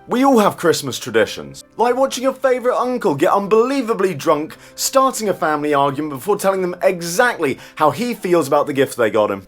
We all have Christmas traditions, like watching your favourite uncle get unbelievably drunk, starting a family argument before telling them exactly how he feels about the gift they got him.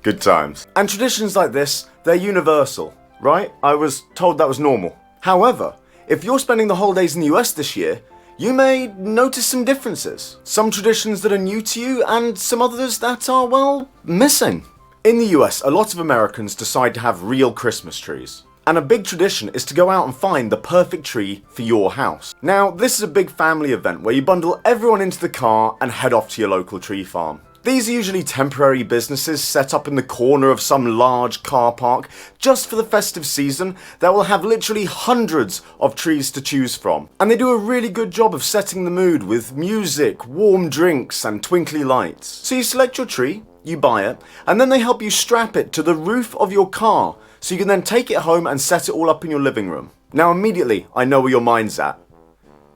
Good times. And traditions like this, they're universal, right? I was told that was normal. However, if you're spending the holidays in the US this year, you may notice some differences. Some traditions that are new to you and some others that are, well, missing. In the US, a lot of Americans decide to have real Christmas trees. And a big tradition is to go out and find the perfect tree for your house. Now, this is a big family event where you bundle everyone into the car and head off to your local tree farm. These are usually temporary businesses set up in the corner of some large car park just for the festive season that will have literally hundreds of trees to choose from. And they do a really good job of setting the mood with music, warm drinks and twinkly lights. So you select your tree, you buy it, and then they help you strap it to the roof of your car so you can then take it home and set it all up in your living room. Now immediately, I know where your mind's at.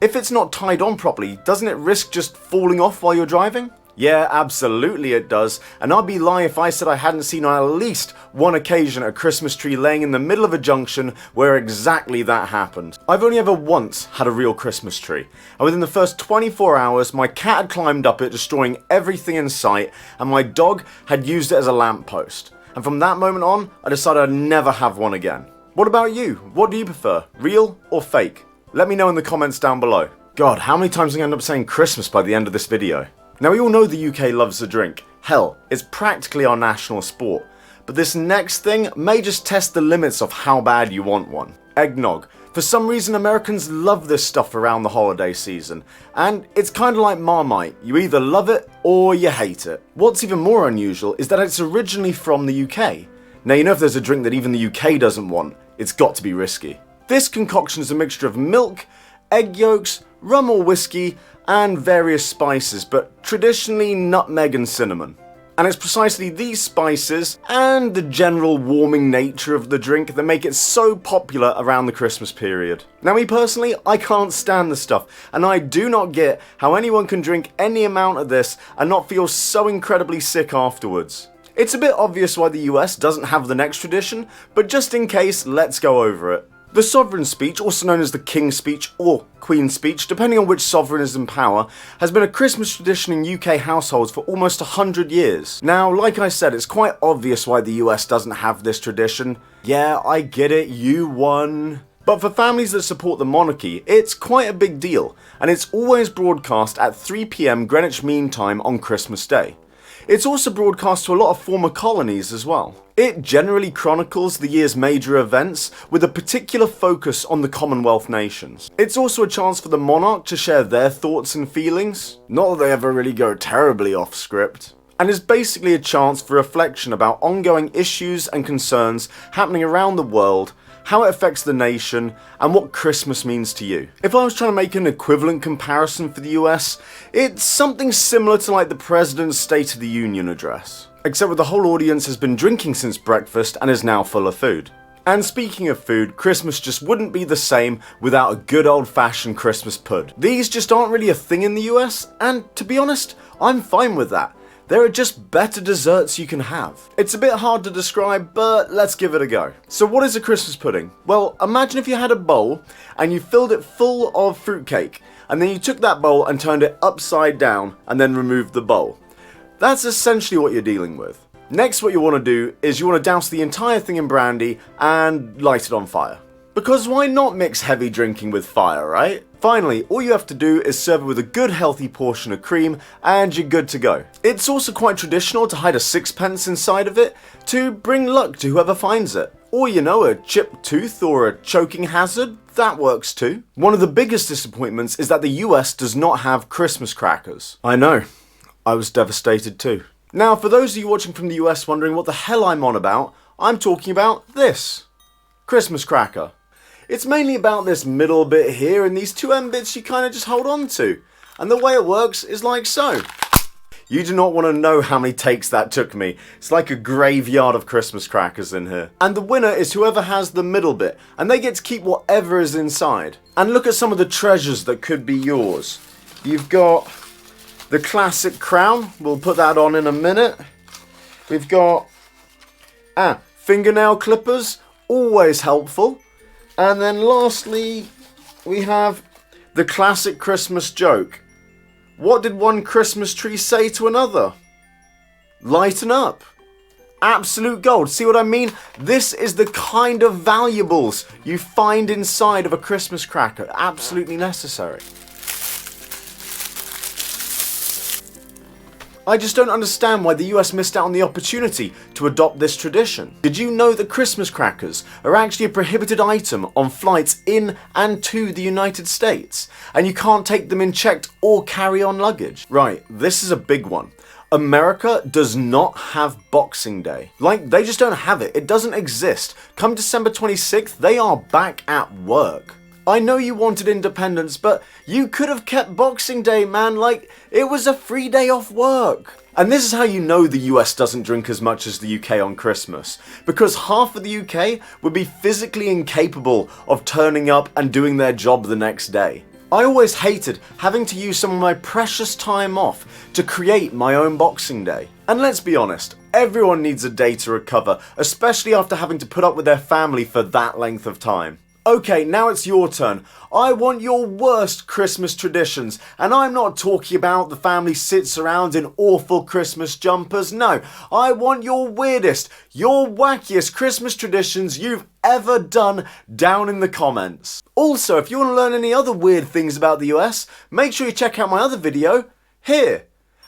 If it's not tied on properly, doesn't it risk just falling off while you're driving? Yeah, absolutely it does, and I'd be lying if I said I hadn't seen on at least one occasion a Christmas tree laying in the middle of a junction where exactly that happened. I've only ever once had a real Christmas tree, and within the first 24 hours my cat had climbed up it, destroying everything in sight, and my dog had used it as a lamppost. And from that moment on, I decided I'd never have one again. What about you? What do you prefer, real or fake? Let me know in the comments down below. God, how many times am I going to end up saying Christmas by the end of this video? Now we all know the UK loves a drink. Hell, it's practically our national sport. But this next thing may just test the limits of how bad you want one. Eggnog. For some reason Americans love this stuff around the holiday season. And it's kind of like Marmite. You either love it or you hate it. What's even more unusual is that it's originally from the UK. Now you know if there's a drink that even the UK doesn't want, it's got to be risky. This concoction is a mixture of milk, egg yolks, rum or whiskey, and various spices, but traditionally nutmeg and cinnamon. And it's precisely these spices and the general warming nature of the drink that make it so popular around the Christmas period. Now me personally, I can't stand the stuff, and I do not get how anyone can drink any amount of this and not feel so incredibly sick afterwards. It's a bit obvious why the US doesn't have the next tradition, but just in case, let's go over it. The sovereign speech, also known as the King's speech or Queen's speech, depending on which sovereign is in power, has been a Christmas tradition in UK households for almost 100 years. Now, like I said, it's quite obvious why the US doesn't have this tradition. Yeah, I get it, you won. But for families that support the monarchy, it's quite a big deal, and it's always broadcast at 3 PM Greenwich Mean Time on Christmas Day. It's also broadcast to a lot of former colonies as well. It generally chronicles the year's major events with a particular focus on the Commonwealth nations. It's also a chance for the monarch to share their thoughts and feelings, not that they ever really go terribly off script, and is basically a chance for reflection about ongoing issues and concerns happening around the world, how it affects the nation, and what Christmas means to you. If I was trying to make an equivalent comparison for the US, it's something similar to like the President's State of the Union address. Except where the whole audience has been drinking since breakfast and is now full of food. And speaking of food, Christmas just wouldn't be the same without a good old-fashioned Christmas pud. These just aren't really a thing in the US, and to be honest, I'm fine with that. There are just better desserts you can have. It's a bit hard to describe, but let's give it a go. So what is a Christmas pudding? Well, imagine if you had a bowl and you filled it full of fruitcake, and then you took that bowl and turned it upside down and then removed the bowl. That's essentially what you're dealing with. Next, what you want to do is you want to douse the entire thing in brandy and light it on fire. Because why not mix heavy drinking with fire, right? Finally, all you have to do is serve it with a good healthy portion of cream and you're good to go. It's also quite traditional to hide a sixpence inside of it to bring luck to whoever finds it. Or you know, a chipped tooth or a choking hazard, that works too. One of the biggest disappointments is that the US does not have Christmas crackers. I know, I was devastated too. Now for those of you watching from the US wondering what the hell I'm on about, I'm talking about this. Christmas cracker. It's mainly about this middle bit here and these two end bits you kind of just hold on to. And the way it works is like so. You do not want to know how many takes that took me. It's like a graveyard of Christmas crackers in here. And the winner is whoever has the middle bit, and they get to keep whatever is inside. And look at some of the treasures that could be yours. You've got the classic crown, we'll put that on in a minute. We've got fingernail clippers, always helpful. And then lastly, we have the classic Christmas joke. What did one Christmas tree say to another? Lighten up. Absolute gold. See what I mean? This is the kind of valuables you find inside of a Christmas cracker. Absolutely necessary. I just don't understand why the US missed out on the opportunity to adopt this tradition. Did you know that Christmas crackers are actually a prohibited item on flights in and to the United States? And you can't take them in checked or carry-on luggage. Right, this is a big one. America does not have Boxing Day. Like, they just don't have it. It doesn't exist. Come December 26th, they are back at work. I know you wanted independence, but you could have kept Boxing Day, man. Like, it was a free day off work. And this is how you know the US doesn't drink as much as the UK on Christmas. Because half of the UK would be physically incapable of turning up and doing their job the next day. I always hated having to use some of my precious time off to create my own Boxing Day. And let's be honest, everyone needs a day to recover, especially after having to put up with their family for that length of time. Okay, now it's your turn. I want your worst Christmas traditions, and I'm not talking about the family sits around in awful Christmas jumpers. No, I want your weirdest, your wackiest Christmas traditions you've ever done down in the comments. Also, if you want to learn any other weird things about the US, make sure you check out my other video here.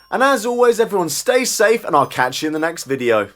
And as always, everyone stay safe, and I'll catch you in the next video.